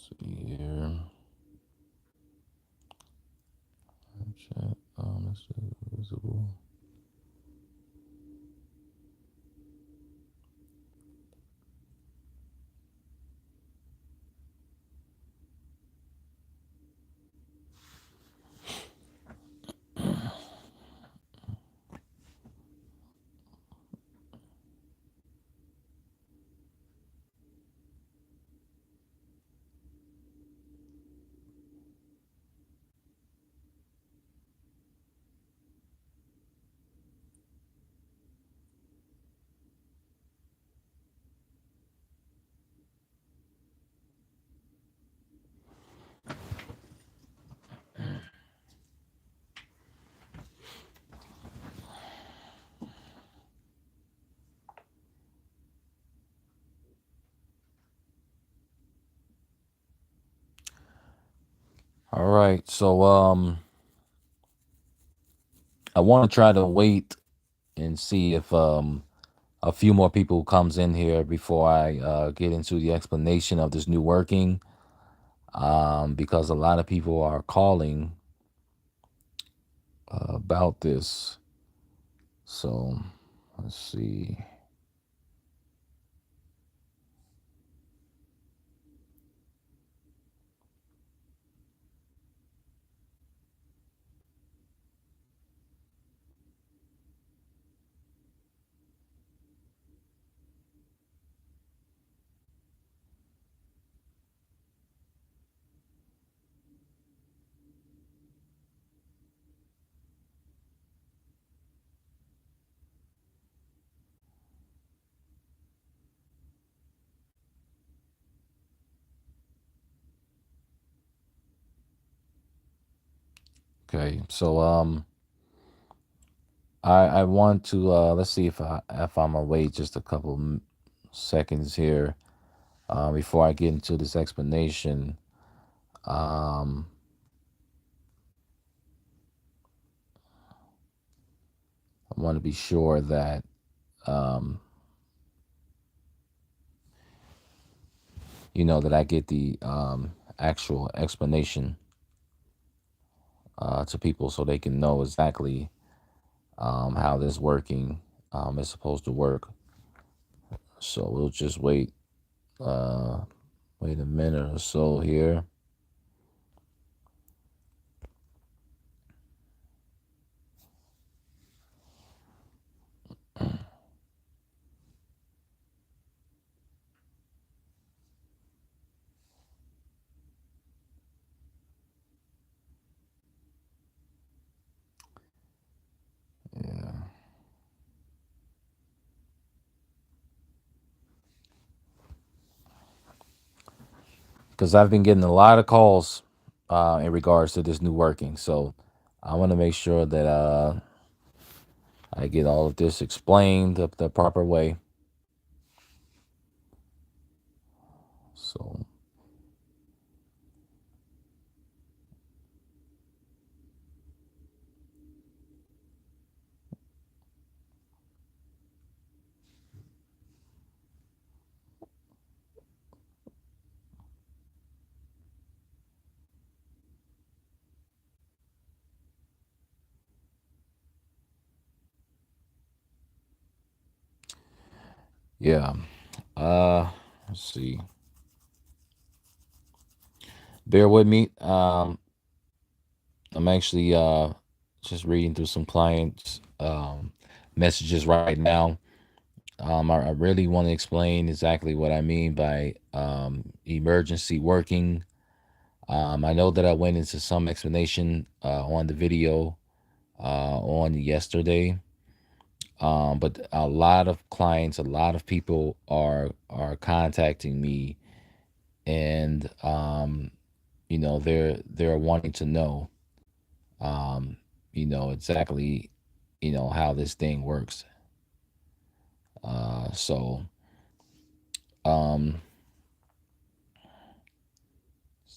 See here. Chat. This is visible. All right. So I want to try to wait and see if a few more people comes in here before I get into the explanation of this new working. Because a lot of people are calling about this. So let's see. Okay. So I want to let's see if I'm gonna wait just a couple seconds here before I get into this explanation. Um, I want to be sure that um, that I get the actual explanation to people so they can know exactly how this working is supposed to work. So we'll just uh, wait a minute or so here. Yeah, because I've been getting a lot of calls in regards to this new working. So I want to make sure that I get all of this explained the proper way. So yeah, let's see. Bear with me. I'm actually just reading through some clients' messages right now. I really want to explain exactly what I mean by emergency working. I know that I went into some explanation on the video on yesterday, but a lot of clients, a lot of people are contacting me, and they're wanting to know, um, exactly, how this thing works. So um,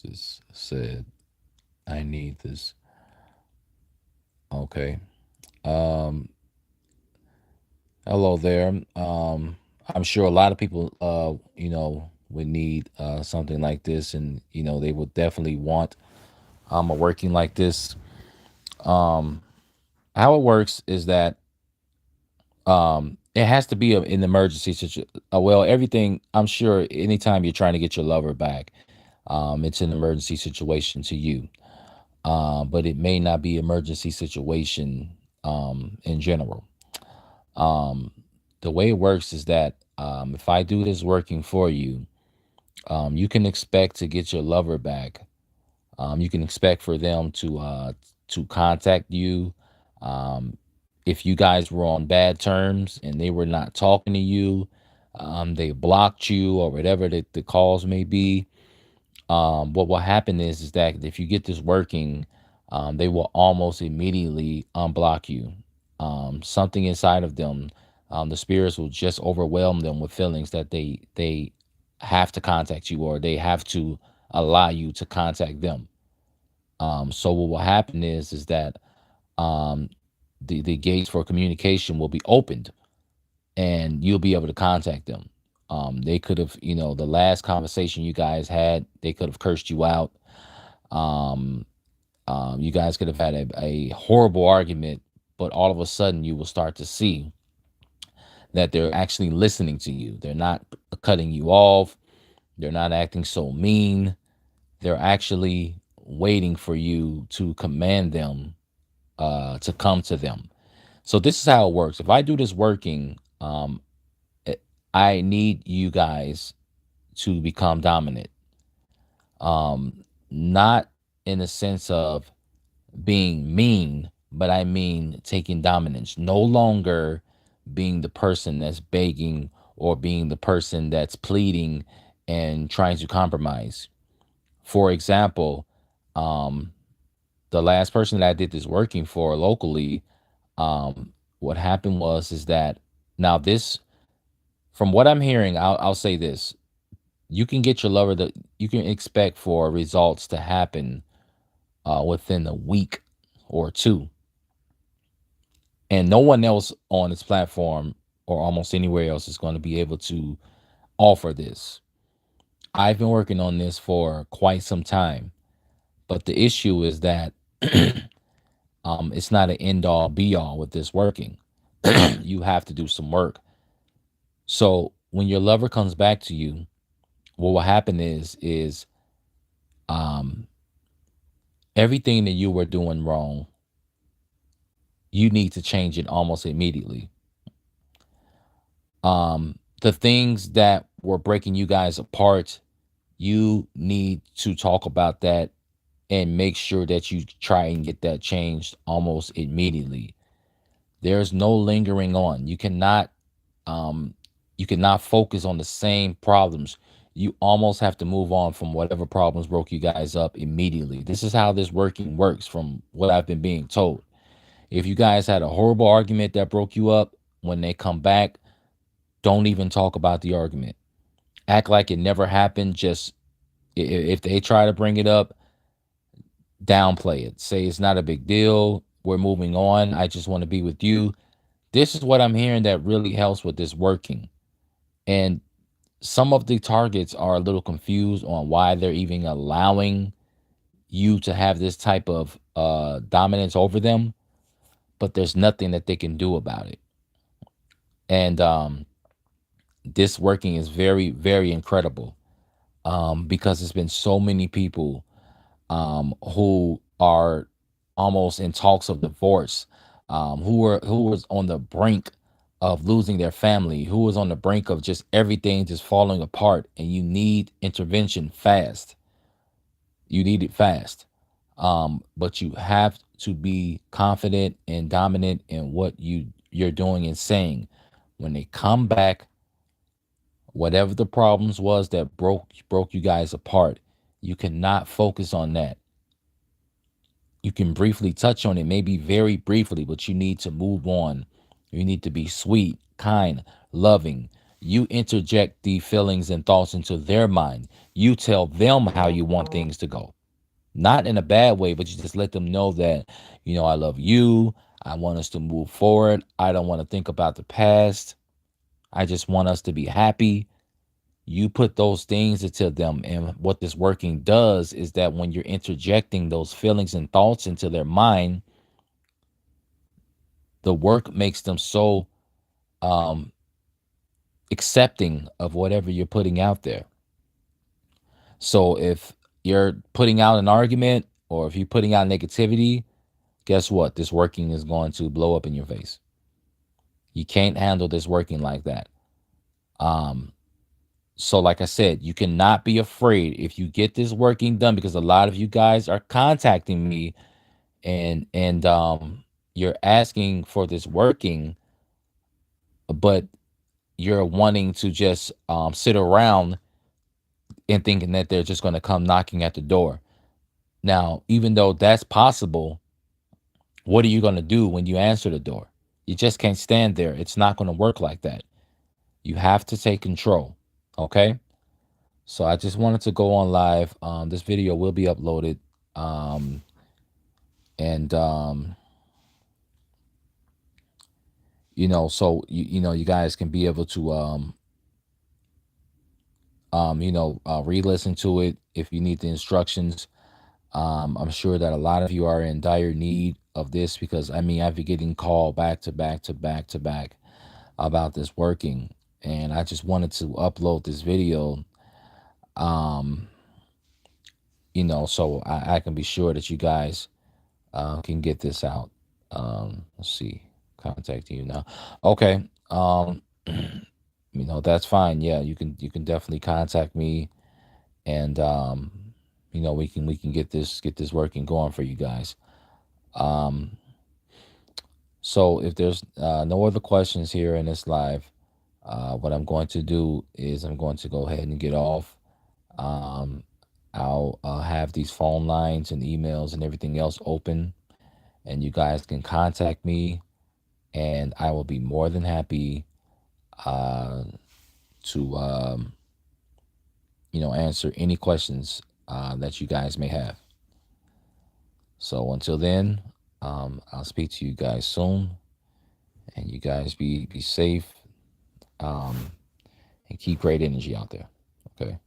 this said I need this. Okay. Um, Hello there. I'm sure a lot of people, would need something like this, and they would definitely want a working like this. Um, how it works is that it has to be an emergency situation. Well, everything, I'm sure, anytime you're trying to get your lover back, it's an emergency situation to you. But it may not be emergency situation in general. Um, the way it works is that if I do this working for you, you can expect to get your lover back. You can expect for them to contact you. Um, if you guys were on bad terms and they were not talking to you, they blocked you or whatever the cause may be. What will happen is that if you get this working, they will almost immediately unblock you. Something inside of them, the spirits will just overwhelm them with feelings that they have to contact you, or they have to allow you to contact them. So what will happen is that um, the gates for communication will be opened, and you'll be able to contact them. They could have, the last conversation you guys had, they could have cursed you out. Um, you guys could have had a horrible argument, but all of a sudden you will start to see that they're actually listening to you. They're not cutting you off. They're not acting so mean. They're actually waiting for you to command them to come to them. So this is how it works. If I do this working, it- I need you guys to become dominant. Not in the sense of being mean, but I mean taking dominance. No longer being the person that's begging or being the person that's pleading and trying to compromise. For example, um, the last person that I did this working for locally, what happened was is that now this, from what I'm hearing, I'll say this: you can get your lover, that you can expect for results to happen within a week or two, and no one else on this platform or almost anywhere else is going to be able to offer this. I've been working on this for quite some time, but the issue is that it's not an end all be all with this working. You have to do some work. So when your lover comes back to you, what will happen is um, everything that you were doing wrong, you need to change it almost immediately. The things that were breaking you guys apart, you need to talk about that and make sure that you try and get that changed almost immediately. There's no lingering on. Um you cannot focus on the same problems. You almost have to move on from whatever problems broke you guys up immediately. This is how this working works from what I've been being told. If you guys had a horrible argument that broke you up, when they come back, don't even talk about the argument. Act like it never happened. Just if they try to bring it up, downplay it. Say it's not a big deal. We're moving on. I just want to be with you. This is what I'm hearing that really helps with this working. And some of the targets are a little confused on why they're even allowing you to have this type of dominance over them, but there's nothing that they can do about it. And this working is very, very incredible, because there's been so many people who are almost in talks of divorce, who was on the brink of losing their family, who was on the brink of just everything just falling apart, and you need intervention fast. You need it fast. But you have to be confident and dominant in what you're doing and saying. When they come back, whatever the problems was that broke you guys apart, you cannot focus on that. You can briefly touch on it, maybe very briefly, but you need to move on. You need to be sweet, kind, loving. You interject the feelings and thoughts into their mind. You tell them how you want things to go. Not in a bad way, but you just let them know that, I love you. I want us to move forward. I don't want to think about the past. I just want us to be happy. you put those things into them. And what this working does is that when you're interjecting those feelings and thoughts into their mind, the work makes them so um, accepting of whatever you're putting out there. So if you're putting out an argument or if you're putting out negativity, guess what? This working is going to blow up in your face. You can't handle this working like that. Um, so like I said, you cannot be afraid if you get this working done, because a lot of you guys are contacting me and you're asking for this working, but you're wanting to just sit around and thinking that they're just going to come knocking at the door. Now, even though that's possible, what are you going to do when you answer the door? You just can't stand there. It's not going to work like that. You have to take control. Okay. So I just wanted to go on live. This video will be uploaded. Um, and so you guys can be able to re-listen to it if you need the instructions. I'm sure that a lot of you are in dire need of this, because I mean, I've been getting called back to back to back to back about this working, and I just wanted to upload this video, um, so I can be sure that you guys can get this out. Let's see, contacting you now. Okay. That's fine. Yeah, you can definitely contact me, and we can get this working going for you guys. Um, so if there's no other questions here in this live, what I'm going to do is I'm going to go ahead and get off. Um, I'll have these phone lines and emails and everything else open, and you guys can contact me, and I will be more than happy uh, to answer any questions that you guys may have. So until then, I'll speak to you guys soon, and you guys be safe, um, and keep great energy out there. Okay.